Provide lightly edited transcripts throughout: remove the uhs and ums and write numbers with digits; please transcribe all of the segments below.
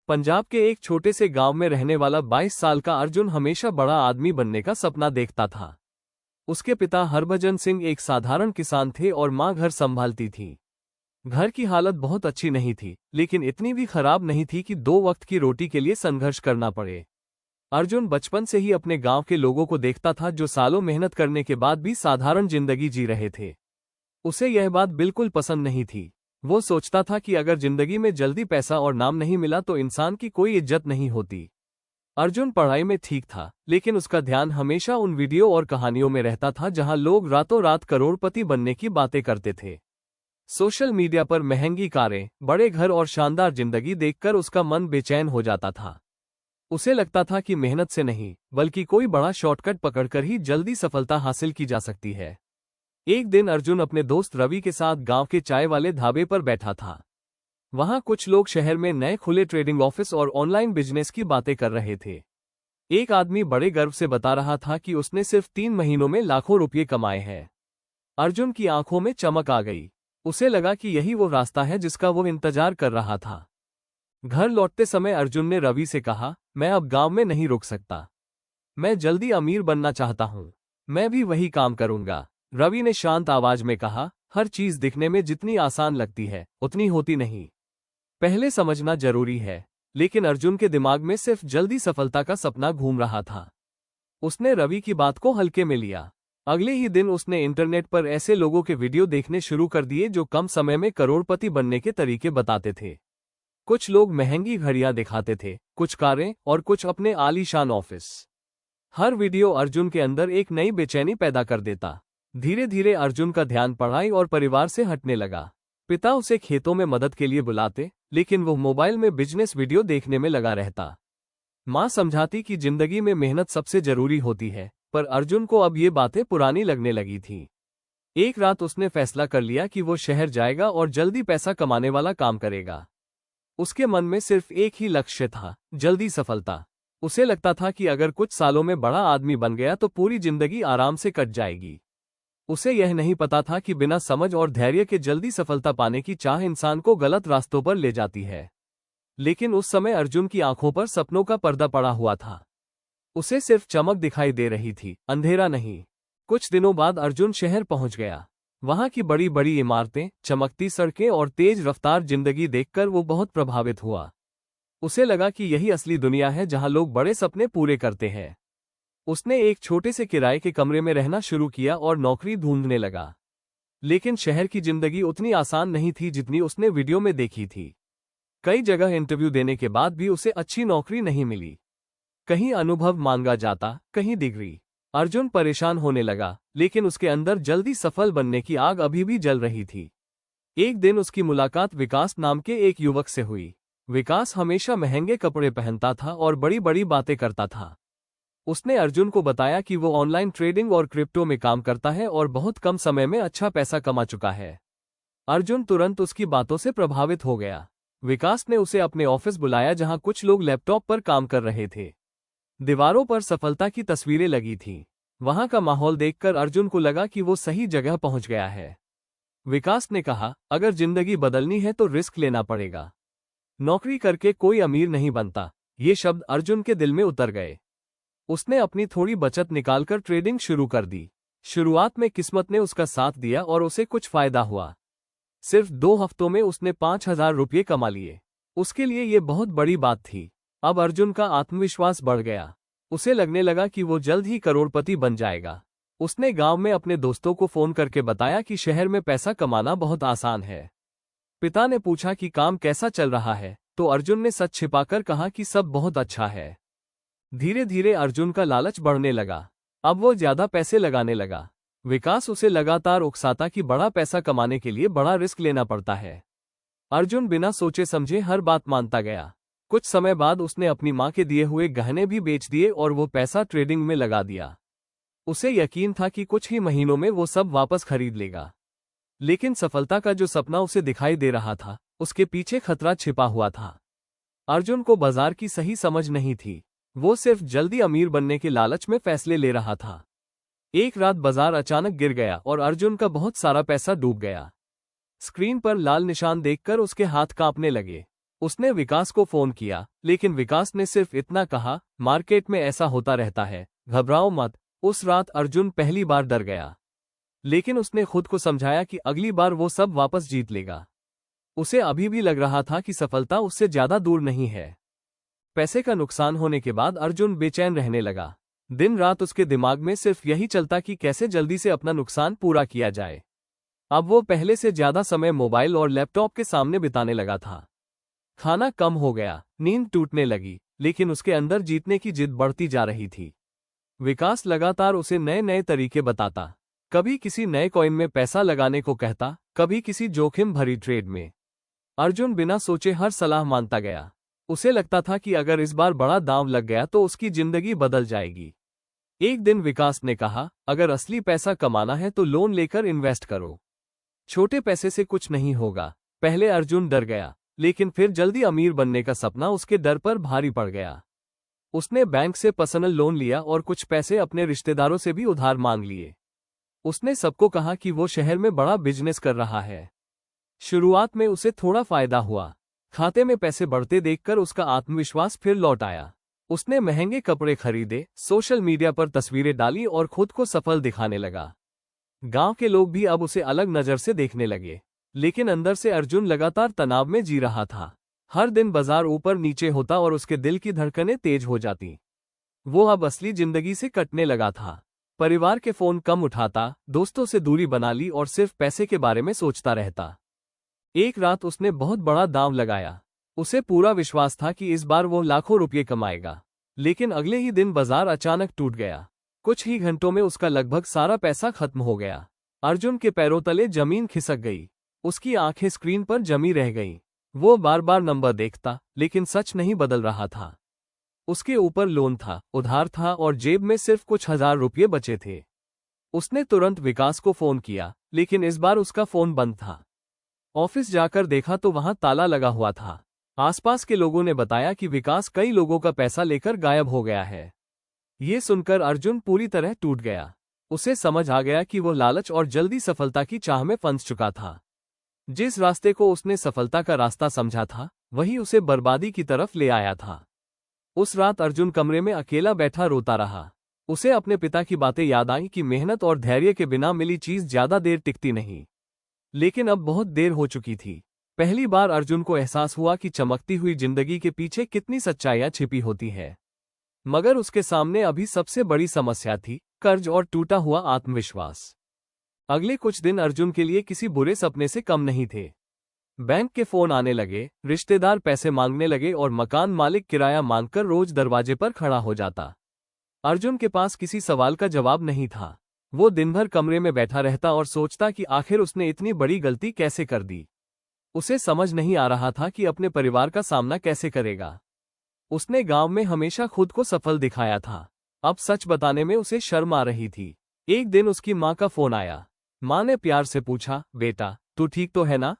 पंजाब के एक छोटे से गांव में रहने वाला 22 साल का अर्जुन हमेशा बड़ा आदमी बनने का सपना देखता था। उसके पिता हरभजन सिंह एक साधारण किसान थे और मां घर संभालती थी। घर की हालत बहुत अच्छी नहीं थी, लेकिन इतनी भी खराब नहीं थी कि 2 वक्त की रोटी के लिए संघर्ष करना पड़े। अर्जुन बचपन से ही अपने गांव के लोगों को देखता था जो सालों मेहनत करने के बाद भी साधारण जिंदगी जी रहे थे। उसे यह बात बिल्कुल पसंद नहीं थी। वो सोचता था कि अगर जिंदगी में जल्दी पैसा और नाम नहीं मिला तो इंसान की कोई इज्जत नहीं होती। अर्जुन पढ़ाई में ठीक था, लेकिन उसका ध्यान हमेशा उन वीडियो और कहानियों में रहता था जहां लोग रातों रात करोड़पति बनने की बातें करते थे। सोशल मीडिया पर महंगी कारें, बड़े घर और शानदार जिंदगी देखकर उसका मन बेचैन हो जाता था। उसे लगता था कि मेहनत से नहीं, बल्कि कोई बड़ा शॉर्टकट पकड़कर ही जल्दी सफलता हासिल की जा सकती है। एक दिन अर्जुन अपने दोस्त रवि के साथ गांव के चाय वाले ढाबे पर बैठा था। वहां कुछ लोग शहर में नए खुले ट्रेडिंग ऑफिस और ऑनलाइन बिजनेस की बातें कर रहे थे। एक आदमी बड़े गर्व से बता रहा था कि उसने सिर्फ 3 महीनों में लाखों रुपये कमाए हैं। अर्जुन की आंखों में चमक आ गई। उसे लगा कि यही वो रास्ता है जिसका वो इंतजार कर रहा था। घर लौटते समय अर्जुन ने रवि से कहा, मैं अब गांव में नहीं रुक सकता। मैं जल्दी अमीर बनना चाहता हूं। मैं भी वही काम करूंगा। रवि ने शांत आवाज में कहा, हर चीज दिखने में जितनी आसान लगती है उतनी होती नहीं। पहले समझना जरूरी है। लेकिन अर्जुन के दिमाग में सिर्फ जल्दी सफलता का सपना घूम रहा था। उसने रवि की बात को हल्के में लिया। अगले ही दिन उसने इंटरनेट पर ऐसे लोगों के वीडियो देखने शुरू कर दिए जो कम समय में करोड़पति बनने के तरीके बताते थे। कुछ लोग महंगी घड़ियां दिखाते थे, कुछ कारें और कुछ अपने आलीशान ऑफिस। हर वीडियो अर्जुन के अंदर एक नई बेचैनी पैदा कर देता। धीरे धीरे अर्जुन का ध्यान पढ़ाई और परिवार से हटने लगा। पिता उसे खेतों में मदद के लिए बुलाते, लेकिन वो मोबाइल में बिजनेस वीडियो देखने में लगा रहता। मां समझाती कि जिंदगी में मेहनत सबसे जरूरी होती है, पर अर्जुन को अब ये बातें पुरानी लगने लगी थी। एक रात उसने फैसला कर लिया कि वो शहर जाएगा और जल्दी पैसा कमाने वाला काम करेगा। उसके मन में सिर्फ एक ही लक्ष्य था, जल्दी सफलता। उसे लगता था कि अगर कुछ सालों में बड़ा आदमी बन गया तो पूरी जिंदगी आराम से कट जाएगी। उसे यह नहीं पता था कि बिना समझ और धैर्य के जल्दी सफलता पाने की चाह इंसान को गलत रास्तों पर ले जाती है। लेकिन उस समय अर्जुन की आंखों पर सपनों का पर्दा पड़ा हुआ था। उसे सिर्फ चमक दिखाई दे रही थी, अंधेरा नहीं। कुछ दिनों बाद अर्जुन शहर पहुंच गया। वहां की बड़ी बड़ी इमारतें, चमकती सड़कें और तेज रफ्तार जिंदगी देखकर वो बहुत प्रभावित हुआ। उसे लगा कि यही असली दुनिया है जहां लोग बड़े सपने पूरे करते हैं। उसने एक छोटे से किराए के कमरे में रहना शुरू किया और नौकरी ढूंढने लगा। लेकिन शहर की जिंदगी उतनी आसान नहीं थी जितनी उसने वीडियो में देखी थी। कई जगह इंटरव्यू देने के बाद भी उसे अच्छी नौकरी नहीं मिली। कहीं अनुभव मांगा जाता, कहीं डिग्री। अर्जुन परेशान होने लगा, लेकिन उसके अंदर जल्दी सफल बनने की आग अभी भी जल रही थी। एक दिन उसकी मुलाकात विकास नाम के एक युवक से हुई। विकास हमेशा महंगे कपड़े पहनता था और बड़ी बड़ी बातें करता था। उसने अर्जुन को बताया कि वो ऑनलाइन ट्रेडिंग और क्रिप्टो में काम करता है और बहुत कम समय में अच्छा पैसा कमा चुका है। अर्जुन तुरंत उसकी बातों से प्रभावित हो गया। विकास ने उसे अपने ऑफिस बुलाया जहां कुछ लोग लैपटॉप पर काम कर रहे थे। दीवारों पर सफलता की तस्वीरें लगी थीं। वहां का माहौल देखकर अर्जुन को लगा कि वो सही जगह पहुंच गया है। विकास ने कहा, अगर जिंदगी बदलनी है तो रिस्क लेना पड़ेगा। नौकरी करके कोई अमीर नहीं बनता। ये शब्द अर्जुन के दिल में उतर गए। उसने अपनी थोड़ी बचत निकालकर ट्रेडिंग शुरू कर दी। शुरुआत में किस्मत ने उसका साथ दिया और उसे कुछ फायदा हुआ। सिर्फ 2 हफ्तों में उसने 5,000 रुपये कमा लिए। उसके लिए ये बहुत बड़ी बात थी। अब अर्जुन का आत्मविश्वास बढ़ गया। उसे लगने लगा कि वो जल्द ही करोड़पति बन जाएगा। उसने गांव में अपने दोस्तों को फोन करके बताया कि शहर में पैसा कमाना बहुत आसान है। पिता ने पूछा कि काम कैसा चल रहा है, तो अर्जुन ने सच छिपाकर कहा कि सब बहुत अच्छा है। धीरे धीरे अर्जुन का लालच बढ़ने लगा। अब वो ज्यादा पैसे लगाने लगा। विकास उसे लगातार उकसाता कि बड़ा पैसा कमाने के लिए बड़ा रिस्क लेना पड़ता है। अर्जुन बिना सोचे समझे हर बात मानता गया। कुछ समय बाद उसने अपनी मां के दिए हुए गहने भी बेच दिए और वो पैसा ट्रेडिंग में लगा दिया। उसे यकीन था कि कुछ ही महीनों में वो सब वापस खरीद लेगा। लेकिन सफलता का जो सपना उसे दिखाई दे रहा था, उसके पीछे खतरा छिपा हुआ था। अर्जुन को बाजार की सही समझ नहीं थी। वो सिर्फ जल्दी अमीर बनने के लालच में फैसले ले रहा था। एक रात बाजार अचानक गिर गया और अर्जुन का बहुत सारा पैसा डूब गया। स्क्रीन पर लाल निशान देखकर उसके हाथ कांपने लगे। उसने विकास को फोन किया, लेकिन विकास ने सिर्फ इतना कहा, मार्केट में ऐसा होता रहता है, घबराओ मत। उस रात अर्जुन पहली बार डर गया, लेकिन उसने खुद को समझाया कि अगली बार वो सब वापस जीत लेगा। उसे अभी भी लग रहा था कि सफलता उससे ज्यादा दूर नहीं है। पैसे का नुकसान होने के बाद अर्जुन बेचैन रहने लगा। दिन रात उसके दिमाग में सिर्फ यही चलता कि कैसे जल्दी से अपना नुकसान पूरा किया जाए। अब वो पहले से ज्यादा समय मोबाइल और लैपटॉप के सामने बिताने लगा था। खाना कम हो गया, नींद टूटने लगी, लेकिन उसके अंदर जीतने की जिद बढ़ती जा रही थी। विकास लगातार उसे नए नए तरीके बताता, कभी किसी नए कॉइन में पैसा लगाने को कहता, कभी किसी जोखिम भरी ट्रेड में। अर्जुन बिना सोचे हर सलाह मानता गया। उसे लगता था कि अगर इस बार बड़ा दांव लग गया तो उसकी जिंदगी बदल जाएगी। एक दिन विकास ने कहा, अगर असली पैसा कमाना है तो लोन लेकर इन्वेस्ट करो। छोटे पैसे से कुछ नहीं होगा। पहले अर्जुन डर गया, लेकिन फिर जल्दी अमीर बनने का सपना उसके डर पर भारी पड़ गया। उसने बैंक से पर्सनल लोन लिया और कुछ पैसे अपने रिश्तेदारों से भी उधार मांग लिए। उसने सबको कहा कि वो शहर में बड़ा बिजनेस कर रहा है। शुरुआत में उसे थोड़ा फायदा हुआ। खाते में पैसे बढ़ते देखकर उसका आत्मविश्वास फिर लौट आया। उसने महंगे कपड़े खरीदे, सोशल मीडिया पर तस्वीरें डाली और खुद को सफल दिखाने लगा। गांव के लोग भी अब उसे अलग नजर से देखने लगे, लेकिन अंदर से अर्जुन लगातार तनाव में जी रहा था। हर दिन बाजार ऊपर नीचे होता और उसके दिल की धड़कनें तेज हो जाती। वो अब असली जिंदगी से कटने लगा था। परिवार के फोन कम उठाता, दोस्तों से दूरी बना ली और सिर्फ पैसे के बारे में सोचता रहता। एक रात उसने बहुत बड़ा दांव लगाया। उसे पूरा विश्वास था कि इस बार वो लाखों रुपये कमाएगा, लेकिन अगले ही दिन बाजार अचानक टूट गया। कुछ ही घंटों में उसका लगभग सारा पैसा खत्म हो गया। अर्जुन के पैरों तले जमीन खिसक गई। उसकी आंखें स्क्रीन पर जमी रह गईं। वो बार बार नंबर देखता, लेकिन सच नहीं बदल रहा था। उसके ऊपर लोन था, उधार था और जेब में सिर्फ कुछ हजार रुपये बचे थे। उसने तुरंत विकास को फोन किया, लेकिन इस बार उसका फोन बंद था। ऑफिस जाकर देखा तो वहां ताला लगा हुआ था। आसपास के लोगों ने बताया कि विकास कई लोगों का पैसा लेकर गायब हो गया है। ये सुनकर अर्जुन पूरी तरह टूट गया। उसे समझ आ गया कि वो लालच और जल्दी सफलता की चाह में फंस चुका था। जिस रास्ते को उसने सफलता का रास्ता समझा था, वही उसे बर्बादी की तरफ ले आया था। उस रात अर्जुन कमरे में अकेला बैठा रोता रहा। उसे अपने पिता की बातें याद आई कि मेहनत और धैर्य के बिना मिली चीज ज्यादा देर टिकती नहीं। लेकिन अब बहुत देर हो चुकी थी। पहली बार अर्जुन को एहसास हुआ कि चमकती हुई जिंदगी के पीछे कितनी सच्चाइयां छिपी होती है। मगर उसके सामने अभी सबसे बड़ी समस्या थी, कर्ज और टूटा हुआ आत्मविश्वास। अगले कुछ दिन अर्जुन के लिए किसी बुरे सपने से कम नहीं थे। बैंक के फोन आने लगे, रिश्तेदार पैसे मांगने लगे और मकान मालिक किराया मांगकर रोज दरवाजे पर खड़ा हो जाता। अर्जुन के पास किसी सवाल का जवाब नहीं था। वो दिन भर कमरे में बैठा रहता और सोचता कि आखिर उसने इतनी बड़ी गलती कैसे कर दी। उसे समझ नहीं आ रहा था कि अपने परिवार का सामना कैसे करेगा। उसने गांव में हमेशा खुद को सफल दिखाया था। अब सच बताने में उसे शर्म आ रही थी। एक दिन उसकी माँ का फोन आया। माँ ने प्यार से पूछा, बेटा तू ठीक तो है ना?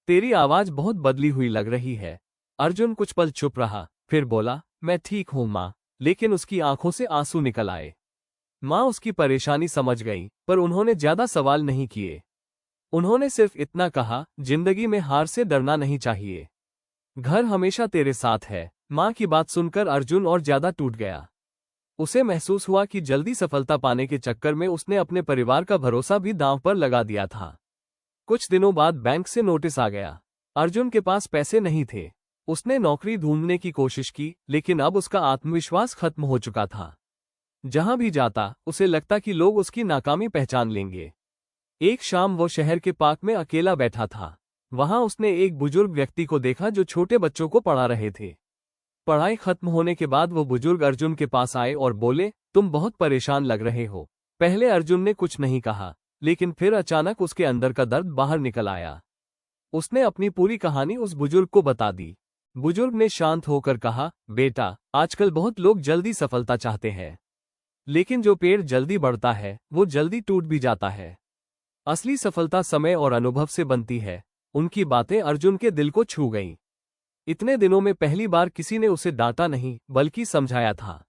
तेरी आवाज बहुत बदली हुई लग रही है। अर्जुन कुछ पल चुप रहा, फिर बोला, मैं ठीक हूँ माँ। लेकिन उसकी आंखों से आंसू निकल आए। माँ उसकी परेशानी समझ गई, पर उन्होंने ज्यादा सवाल नहीं किए। उन्होंने सिर्फ इतना कहा, जिंदगी में हार से डरना नहीं चाहिए। घर हमेशा तेरे साथ है। माँ की बात सुनकर अर्जुन और ज्यादा टूट गया। उसे महसूस हुआ कि जल्दी सफलता पाने के चक्कर में उसने अपने परिवार का भरोसा भी दांव पर लगा दिया था। कुछ दिनों बाद बैंक से नोटिस आ गया। अर्जुन के पास पैसे नहीं थे। उसने नौकरी ढूंढने की कोशिश की, लेकिन अब उसका आत्मविश्वास खत्म हो चुका था। जहां भी जाता, उसे लगता कि लोग उसकी नाकामी पहचान लेंगे। एक शाम वो शहर के पार्क में अकेला बैठा था। वहां उसने एक बुजुर्ग व्यक्ति को देखा जो छोटे बच्चों को पढ़ा रहे थे। पढ़ाई खत्म होने के बाद वो बुजुर्ग अर्जुन के पास आए और बोले, तुम बहुत परेशान लग रहे हो। पहले अर्जुन ने कुछ नहीं कहा, लेकिन फिर अचानक उसके अंदर का दर्द बाहर निकल आया। उसने अपनी पूरी कहानी उस बुजुर्ग को बता दी। बुजुर्ग ने शांत होकर कहा, बेटा आजकल बहुत लोग जल्दी सफलता चाहते हैं, लेकिन जो पेड़ जल्दी बढ़ता है वो जल्दी टूट भी जाता है। असली सफलता समय और अनुभव से बनती है। उनकी बातें अर्जुन के दिल को छू गईं। इतने दिनों में पहली बार किसी ने उसे डांटा नहीं, बल्कि समझाया था।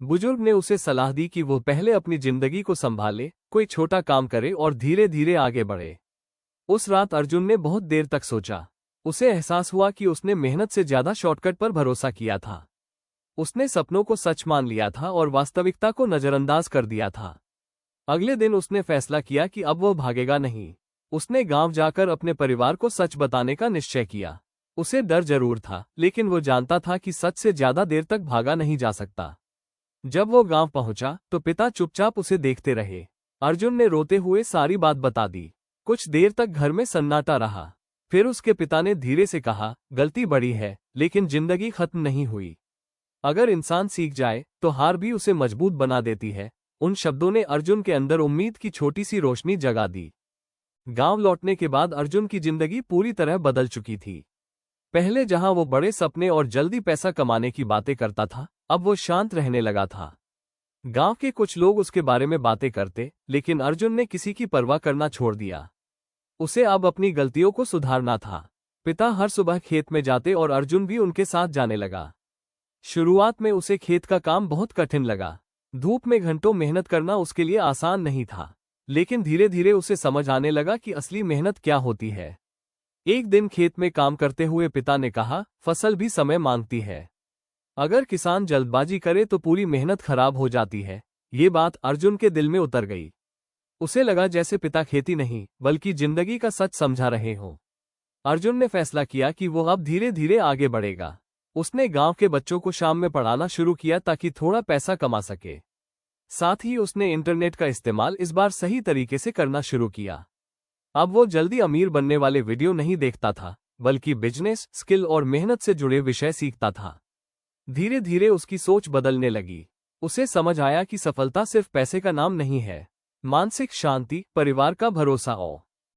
बुजुर्ग ने उसे सलाह दी कि वो पहले अपनी जिंदगी को संभाले, कोई छोटा काम करे और धीरे धीरे आगे बढ़े। उस रात अर्जुन ने बहुत देर तक सोचा। उसे एहसास हुआ कि उसने मेहनत से ज्यादा शॉर्टकट पर भरोसा किया था। उसने सपनों को सच मान लिया था और वास्तविकता को नजरअंदाज कर दिया था। अगले दिन उसने फैसला किया कि अब वो भागेगा नहीं। उसने गांव जाकर अपने परिवार को सच बताने का निश्चय किया। उसे डर जरूर था, लेकिन वो जानता था कि सच से ज्यादा देर तक भागा नहीं जा सकता। जब वो गांव पहुंचा तो पिता चुपचाप उसे देखते रहे। अर्जुन ने रोते हुए सारी बात बता दी। कुछ देर तक घर में सन्नाटा रहा। फिर उसके पिता ने धीरे से कहा, गलती बड़ी है, लेकिन जिंदगी खत्म नहीं हुई। अगर इंसान सीख जाए तो हार भी उसे मजबूत बना देती है। उन शब्दों ने अर्जुन के अंदर उम्मीद की छोटी सी रोशनी जगा दी। गांव लौटने के बाद अर्जुन की जिंदगी पूरी तरह बदल चुकी थी। पहले जहां वो बड़े सपने और जल्दी पैसा कमाने की बातें करता था, अब वो शांत रहने लगा था। गांव के कुछ लोग उसके बारे में बातें करते, लेकिन अर्जुन ने किसी की परवाह करना छोड़ दिया। उसे अब अपनी गलतियों को सुधारना था। पिता हर सुबह खेत में जाते और अर्जुन भी उनके साथ जाने लगा। शुरुआत में उसे खेत का काम बहुत कठिन लगा। धूप में घंटों मेहनत करना उसके लिए आसान नहीं था, लेकिन धीरे धीरे उसे समझ आने लगा कि असली मेहनत क्या होती है। एक दिन खेत में काम करते हुए पिता ने कहा, फसल भी समय मांगती है। अगर किसान जल्दबाजी करे तो पूरी मेहनत खराब हो जाती है। ये बात अर्जुन के दिल में उतर गई। उसे लगा जैसे पिता खेती नहीं बल्कि जिंदगी का सच समझा रहे हों। अर्जुन ने फैसला किया कि वो अब धीरे धीरे आगे बढ़ेगा। उसने गांव के बच्चों को शाम में पढ़ाना शुरू किया ताकि थोड़ा पैसा कमा सके। साथ ही उसने इंटरनेट का इस्तेमाल इस बार सही तरीके से करना शुरू किया। अब वो जल्दी अमीर बनने वाले वीडियो नहीं देखता था, बल्कि बिजनेस, स्किल और मेहनत से जुड़े विषय सीखता था। धीरे धीरे उसकी सोच बदलने लगी। उसे समझ आया कि सफलता सिर्फ पैसे का नाम नहीं है। मानसिक शांति, परिवार का भरोसा और